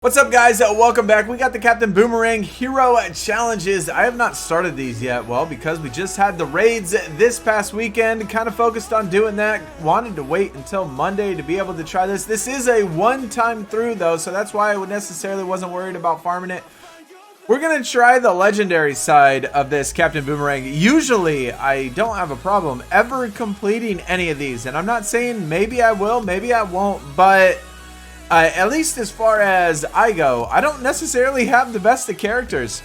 What's up, guys? Welcome back. We got the Captain Boomerang Hero Challenges. I have not started these yet, well, because we just had the raids this past weekend. Kind of focused on doing that. Wanted to wait until Monday to be able to try this. This is a one-time through, though, so that's why I wasn't worried about farming it. We're going to try the legendary side of this Captain Boomerang. Usually, I don't have a problem ever completing any of these, and I'm not saying maybe I will, maybe I won't, but at least as far as I go, I don't necessarily have the best of characters.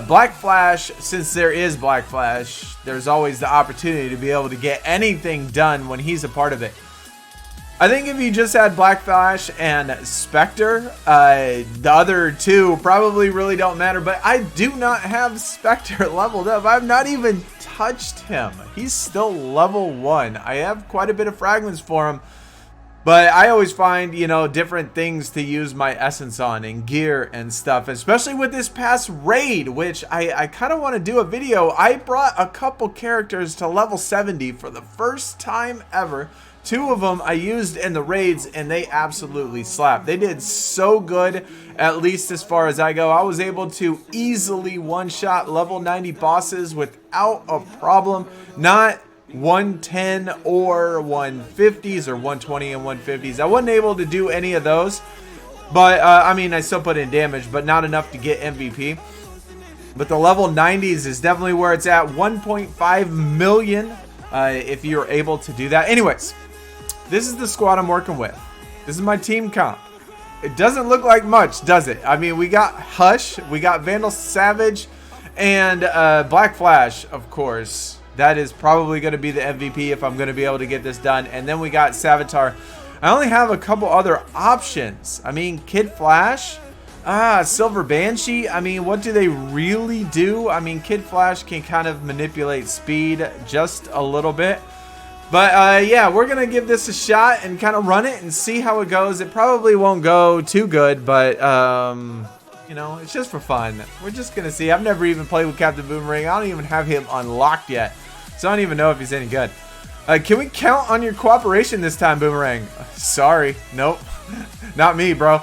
Black Flash, since there is Black Flash, there's always the opportunity to be able to get anything done when he's a part of it. I think if you just had Black Flash and Spectre, the other two probably really don't matter, but I do not have Spectre leveled up. I've not even touched him. He's still level 1. I have quite a bit of fragments for him. But I always find, you know, different things to use my essence on and gear and stuff, especially with this past raid, which I kind of want to do a video. I brought a couple characters to level 70 for the first time ever. 2 of them I used in the raids and they absolutely slapped. They did so good, at least as far as I go. I was able to easily one-shot level 90 bosses without a problem. Not 110 or 150s or 120 and 150s. I wasn't able to do any of those, but I mean, I still put in damage, but not enough to get MVP. But the level 90s is definitely where it's at. 1.5 million if you're able to do that. Anyways, this is the squad I'm working with. This is my team comp. It doesn't look like much, does it? I mean, we got Hush, we got Vandal Savage, and Black Flash, of course. That is probably going to be the MVP if I'm going to be able to get this done. And then we got Savitar. I only have a couple other options. I mean, Kid Flash, Silver Banshee. I mean, what do they really do? I mean, Kid Flash can kind of manipulate speed just a little bit. But yeah, we're going to give this a shot and kind of run it and see how it goes. It probably won't go too good, but you know, it's just for fun. We're just going to see. I've never even played with Captain Boomerang. I don't even have him unlocked yet. So I don't even know if he's any good. Can we count on your cooperation this time, Boomerang? Sorry. Nope. Not me, bro.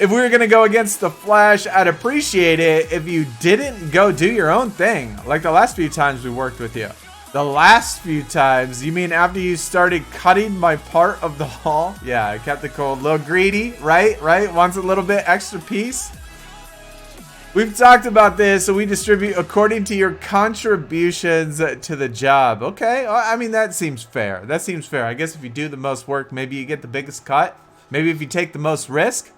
If we were going to go against the Flash, I'd appreciate it if you didn't go do your own thing. Like the last few times we worked with you. The last few times? You mean after you started cutting my part of the haul? Yeah, I kept it cold. A little greedy, right? Right? Wants a little bit extra piece. We've talked about this, so we distribute according to your contributions to the job. Okay, I mean, that seems fair. That seems fair. I guess if you do the most work, maybe you get the biggest cut. Maybe if you take the most risk.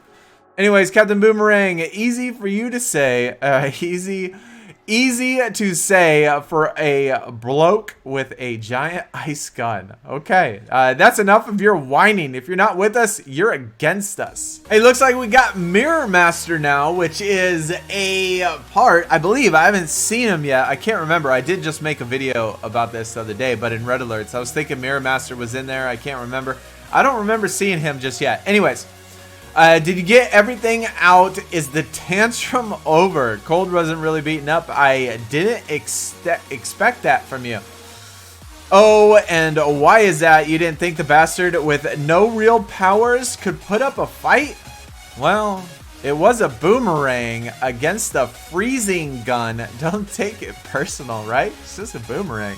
Anyways, Captain Boomerang, easy for you to say. Easy to say for a bloke with a giant ice gun. Okay, that's enough of your whining. If you're not with us, you're against us. Hey, looks like we got Mirror Master now, which is a part, I believe. I haven't seen him yet. I can't remember. I did just make a video about this the other day, but in Red Alerts. I was thinking Mirror Master was in there. I can't remember. I don't remember seeing him just yet. Anyways. Did you get everything out? Is the tantrum over? Cold wasn't really beaten up. I didn't expect that from you. Oh, and why is that? You didn't think the bastard with no real powers could put up a fight? Well, it was a boomerang against a freezing gun. Don't take it personal, right? It's just a boomerang.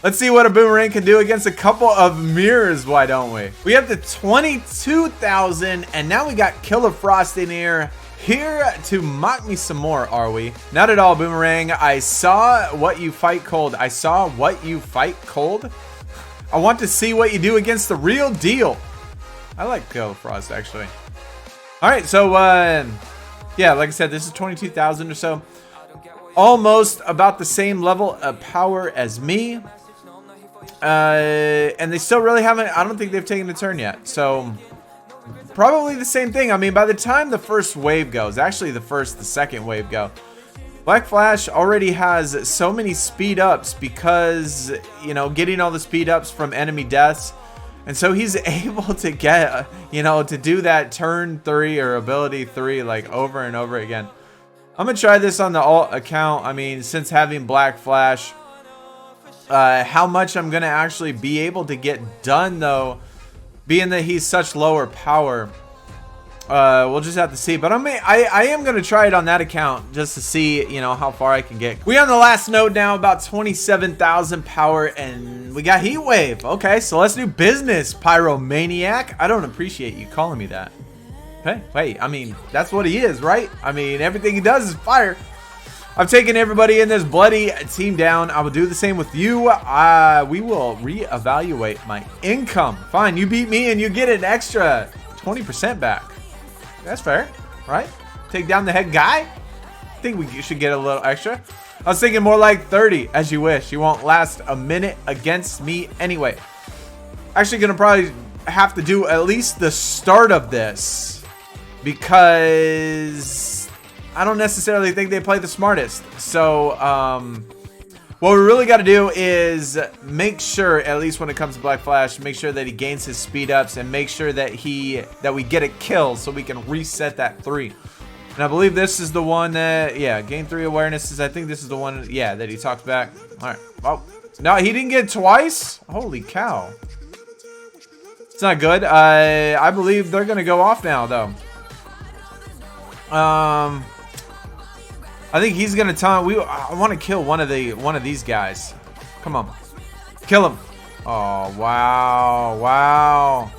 Let's see what a boomerang can do against a couple of mirrors, why don't we? We have the 22,000, and now we got Killer Frost in here to mock me some more, are we? Not at all, Boomerang. I saw what you fight cold. I saw what you fight cold. I want to see what you do against the real deal. I like Killer Frost, actually. All right, so, yeah, like I said, this is 22,000 or so. Almost about the same level of power as me. And they still really haven't, I don't think they've taken a turn yet. So probably the same thing. I mean, by the time the first wave goes, actually the second wave go, Black Flash already has so many speed ups because, you know, getting all the speed ups from enemy deaths. And so he's able to get, you know, to do that turn 3 or ability 3 like over and over again. I'm going to try this on the alt account. I mean, since having Black Flash, how much I'm going to actually be able to get done, though, being that he's such lower power, We'll just have to see. But I am going to try it on that account just to see, you know, how far I can get. We on the last node now, about 27,000 power, and we got Heat Wave. Okay, so let's do business, Pyromaniac. I don't appreciate you calling me that. Hey, wait, I mean, that's what he is, right? I mean, everything he does is fire. I've taken everybody in this bloody team down. I will do the same with you. We will reevaluate my income. Fine, you beat me and you get an extra 20% back. That's fair, right? Take down the head guy. I think we should get a little extra. I was thinking more like 30, as you wish. You won't last a minute against me anyway. Actually gonna probably have to do at least the start of this, because I don't necessarily think they play the smartest. So, what we really got to do is make sure, at least when it comes to Black Flash, make sure that he gains his speed ups and make sure that we get a kill so we can reset that 3. And I believe this is the one that, yeah, gain 3 awarenesses. I think this is the one, yeah, that he talked back. All right. Oh, no, he didn't get it twice. Holy cow. It's not good. I believe they're gonna go off now, though. I think he's gonna tell him I want to kill one of these guys. Come on, kill him. Oh wow, wow.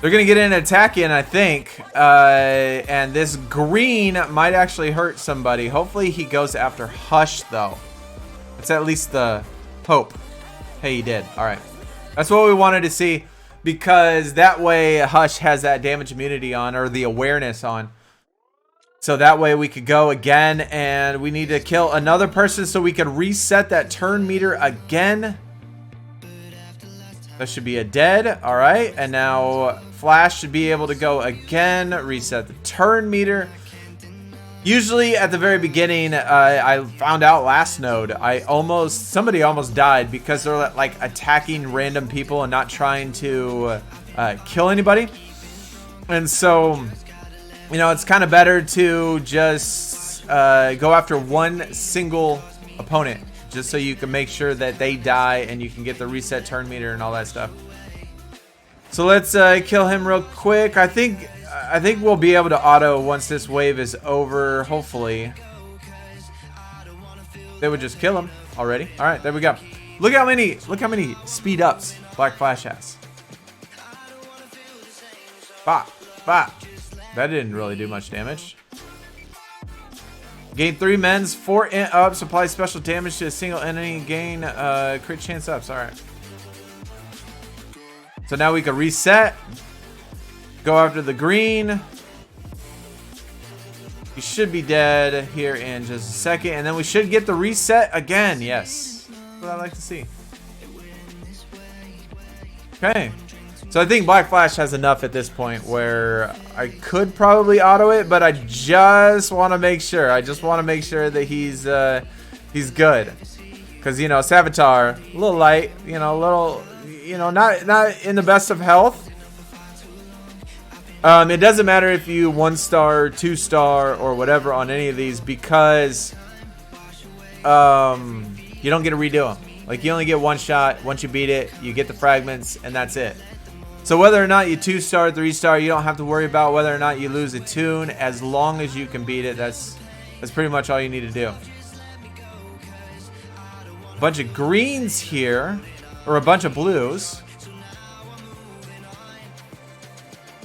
They're gonna get an attack in, I think, and this green might actually hurt somebody. Hopefully he goes after Hush though. It's at least the hope. Hey, he did. All right, that's what we wanted to see. Because that way Hush has that damage immunity on, or the awareness on. So that way we could go again, and we need to kill another person so we can reset that turn meter again. That should be a dead. All right, and now Flash should be able to go again, reset the turn meter. Usually at the very beginning, I found out last node, somebody almost died because they're like attacking random people and not trying to kill anybody. And so, you know, it's kind of better to just go after one single opponent, just so you can make sure that they die and you can get the reset turn meter and all that stuff. So let's kill him real quick. I think we'll be able to auto once this wave is over, hopefully. They would just kill him already. All right, there we go. Look how many speed ups Black Flash has. Bop, bop. That didn't really do much damage. Gain 3 mens, 4 int ups, apply special damage to a single enemy, gain crit chance ups. All right. So now we can reset. Go after the green. He should be dead here in just a second. And then we should get the reset again. Yes. That's what I like to see. Okay. So I think Black Flash has enough at this point where I could probably auto it, but I just want to make sure. I just want to make sure that he's good. Because, you know, Savitar, a little light, you know, a little, you know, not in the best of health. It doesn't matter if you 1-star, 2-star, or whatever on any of these, because you don't get to redo them. Like, you only get 1 shot. Once you beat it, you get the fragments, and that's it. So whether or not you 2-star, 3-star, you don't have to worry about whether or not you lose a toon. As long as you can beat it, that's pretty much all you need to do. A bunch of greens here, or a bunch of blues.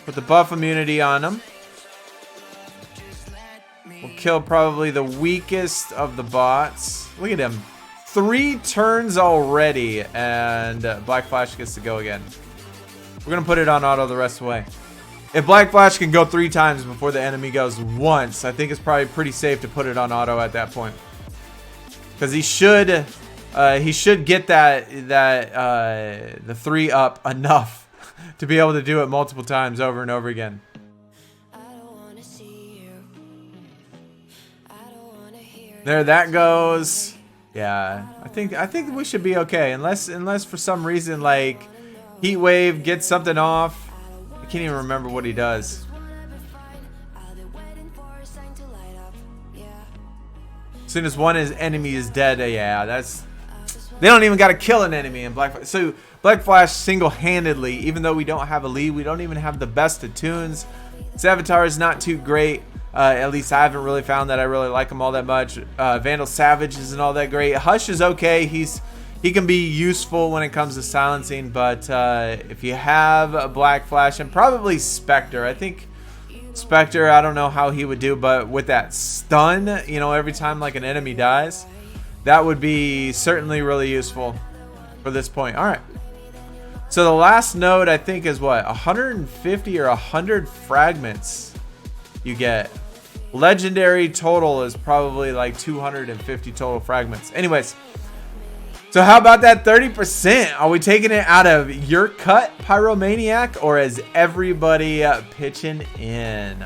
Put the buff immunity on them. We'll kill probably the weakest of the bots. Look at him. 3 turns already, and Black Flash gets to go again. We're going to put it on auto the rest of the way. If Black Flash can go 3 times before the enemy goes once, I think it's probably pretty safe to put it on auto at that point. Because he should get the 3 up enough to be able to do it multiple times over and over again. There that goes. Yeah, I think we should be okay, unless for some reason like Heat Wave gets something off. I can't even remember what he does. As soon as one enemy is dead, yeah, that's They don't even got to kill an enemy in Black Flash. So Black Flash single-handedly, even though we don't have a lead, we don't even have the best of toons. Savitar is not too great. At least I haven't really found that I really like him all that much. Vandal Savage isn't all that great. Hush is okay. He can be useful when it comes to silencing, but if you have a Black Flash and probably Spectre, I think Spectre, I don't know how he would do, but with that stun, you know, every time like an enemy dies, that would be certainly really useful for this point. All right. So the last node, I think, is what? 150 or 100 fragments you get. Legendary total is probably like 250 total fragments. Anyways, so how about that 30%? Are we taking it out of your cut, Pyromaniac, or is everybody pitching in?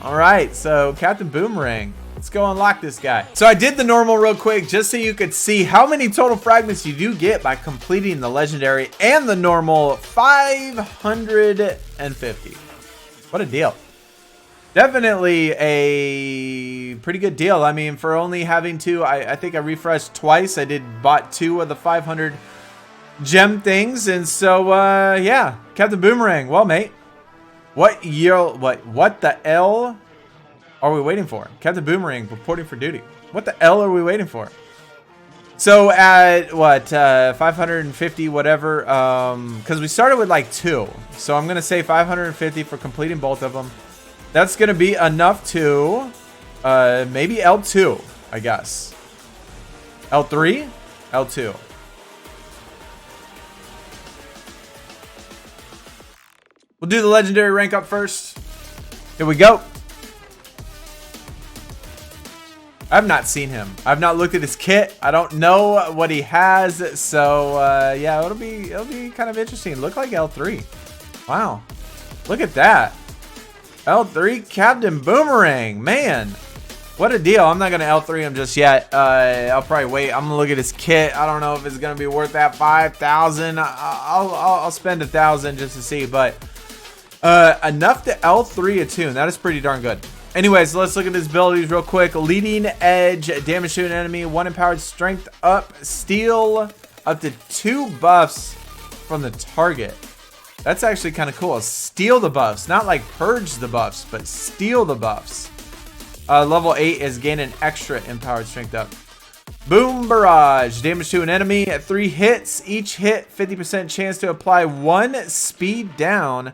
All right, so Captain Boomerang, let's go unlock this guy. So I did the normal real quick just so you could see how many total fragments you do get by completing the legendary and the normal 550. What a deal. Definitely a pretty good deal. I mean, for only having two, I think I refreshed twice. I bought 2 of the 500 gem things. And so, yeah, Captain Boomerang. Well, mate, what the L are we waiting for? Captain Boomerang reporting for duty. What the L are we waiting for? So at what, 550, whatever, because we started with like 2. So I'm going to say 550 for completing both of them. That's going to be enough to maybe L2, I guess. L3? L2. We'll do the legendary rank up first. Here we go. I've not seen him. I've not looked at his kit. I don't know what he has. So, yeah, it'll be kind of interesting. Look like L3. Wow. Look at that. L3 Captain Boomerang, man, what a deal. I'm not gonna L3 him just yet. I'll probably wait. I'm gonna look at his kit. I don't know if it's gonna be worth that 5,000. I'll spend 1,000 just to see, but enough to L3 a toon. That is pretty darn good. Anyways, let's look at his abilities real quick. Leading edge, damage to an enemy, 1 empowered strength up, steal up to 2 buffs from the target. That's actually kind of cool. Steal the buffs. Not like purge the buffs, but steal the buffs. Level 8 is gain an extra empowered strength up. Boom Barrage. Damage to an enemy at 3 hits. Each hit, 50% chance to apply 1 speed down.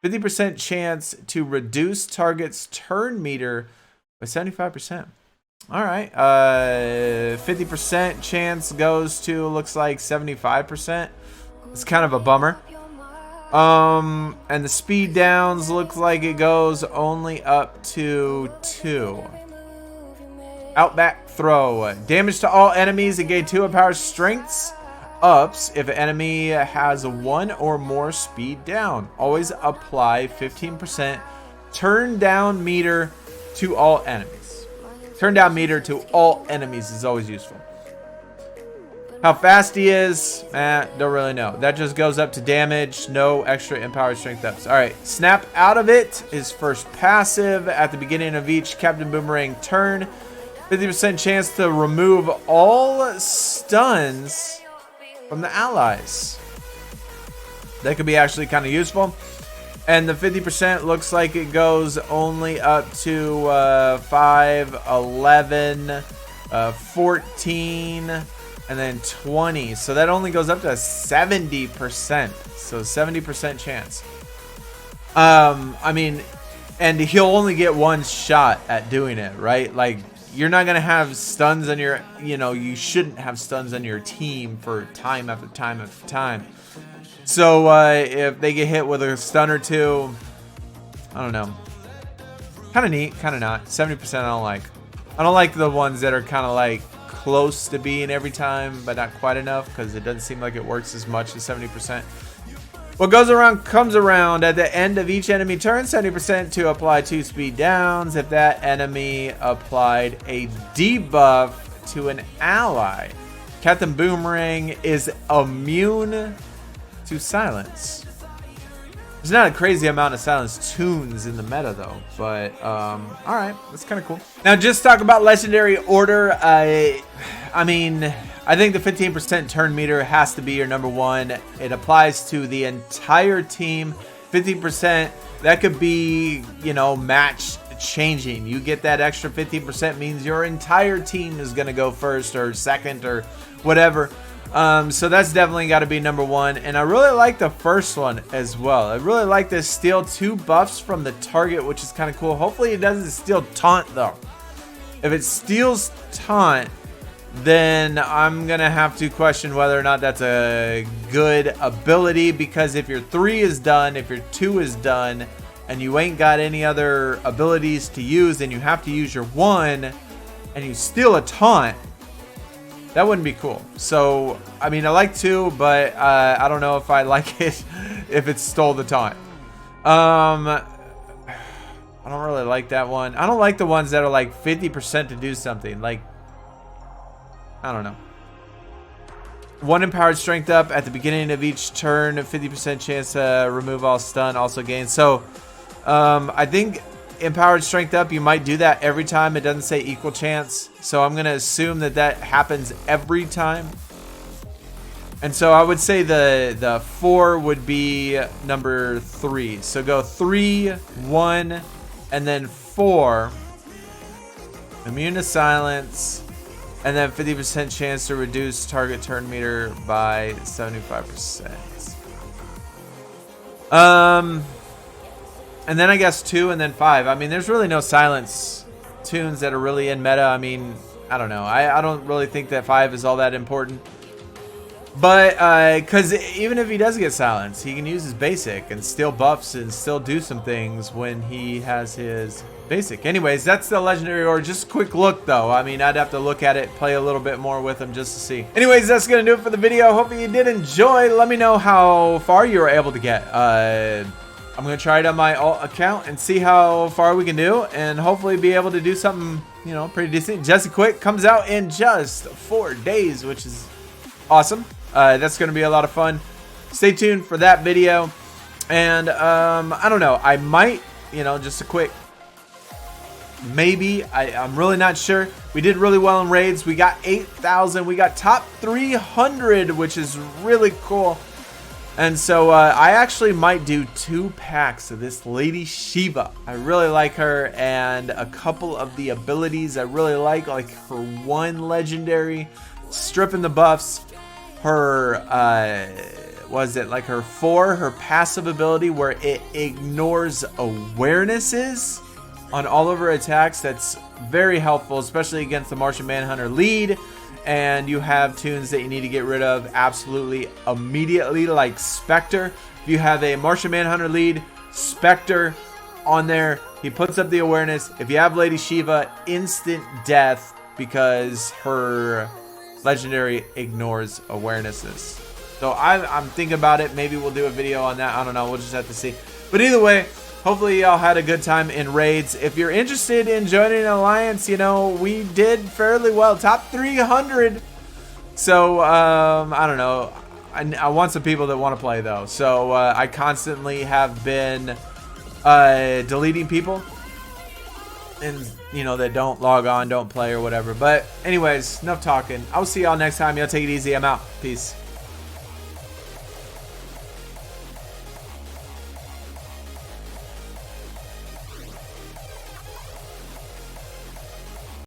50% chance to reduce target's turn meter by 75%. All right. 50% chance goes to, looks like 75%. It's kind of a bummer. And the speed downs looks like it goes only up to 2. Outback throw. Damage to all enemies and gain 2 empowered strengths ups if an enemy has 1 or more speed down. Always apply 15% turn down meter to all enemies. Turn down meter to all enemies is always useful. How fast he is, don't really know. That just goes up to damage, no extra empowered strength ups. All right, snap out of it is first passive at the beginning of each Captain Boomerang turn. 50% chance to remove all stuns from the allies. That could be actually kind of useful. And the 50% looks like it goes only up to 5, 11, 14, and then 20. So that only goes up to 70%. So 70% chance. I mean, and he'll only get 1 shot at doing it, right? Like, you're not going to have stuns on your, you shouldn't have stuns on your team for time after time after time. So if they get hit with a stun or 2, I don't know. Kind of neat, kind of not. 70% I don't like. I don't like the ones that are kind of like close to being every time, but not quite enough, because it doesn't seem like it works as much as 70%. What goes around comes around. At the end of each enemy turn, 70% to apply 2 speed downs if that enemy applied a debuff to an ally. Captain Boomerang is immune to silence. There's not a crazy amount of silence toons in the meta though, but all right, that's kind of cool. Now just talk about legendary order. I mean, I think the 15% turn meter has to be your number one. It applies to the entire team. 50%, that could be, you know, match changing. You get that extra 15% means your entire team is going to go first or second or whatever. So that's definitely got to be number one. And I really like the first one as well. I really like this steal 2 buffs from the target, which is kind of cool. Hopefully it doesn't steal taunt though. If it steals taunt, then I'm going to have to question whether or not that's a good ability, because if your 3 is done, if your 2 is done, and you ain't got any other abilities to use, and you have to use your 1, and you steal a taunt, that wouldn't be cool. So, I mean, I like 2, but I don't know if I like it if it stole the taunt. I don't really like that one. I don't like the ones that are like 50% to do something. Like, I don't know. 1 empowered strength up at the beginning of each turn. 50% chance to remove all stun also gains. So, I think empowered strength up, you might do that every time. It doesn't say equal chance. So I'm going to assume that that happens every time. And so I would say the 4 would be number 3. So go 3, 1, and then 4. Immune to silence. And then 50% chance to reduce target turn meter by 75%. And then I guess 2 and then 5. I mean, there's really no silence tunes that are really in meta. I mean, I don't know. I don't really think that 5 is all that important. But, because even if he does get silence, he can use his basic and still buffs and still do some things when he has his basic. Anyways, that's the legendary or just a quick look though. I mean, I'd have to look at it, play a little bit more with him just to see. Anyways, that's gonna do it for the video. Hope you did enjoy. Let me know how far you were able to get. I'm gonna try it on my alt account and see how far we can do, and hopefully be able to do something, you know, pretty decent. Jesse Quick comes out in just 4 days, which is awesome. That's gonna be a lot of fun. Stay tuned for that video. And I don't know, I might, you know, just a quick maybe, I'm really not sure. We did really well in raids. We got 8,000. We got top 300, which is really cool. And so I actually might do 2 packs of this Lady Shiva. I really like her, and a couple of the abilities I really like her 1 legendary, stripping the buffs. Her, was it like her 4, her passive ability where it ignores awarenesses on all of her attacks. That's very helpful, especially against the Martian Manhunter lead. And you have tunes that you need to get rid of absolutely immediately, like Spectre. If you have a Martian Manhunter lead, Spectre on there, he puts up the awareness. If you have Lady Shiva, instant death because her legendary ignores awarenesses. So I'm thinking about it. Maybe we'll do a video on that. I don't know. We'll just have to see. But either way, hopefully y'all had a good time in raids. If you're interested in joining an alliance, you know, we did fairly well. Top 300. So, I don't know. I want some people that want to play, though. So, I constantly have been deleting people. And, you know, that don't log on, don't play or whatever. But anyways, enough talking. I'll see y'all next time. Y'all take it easy. I'm out. Peace.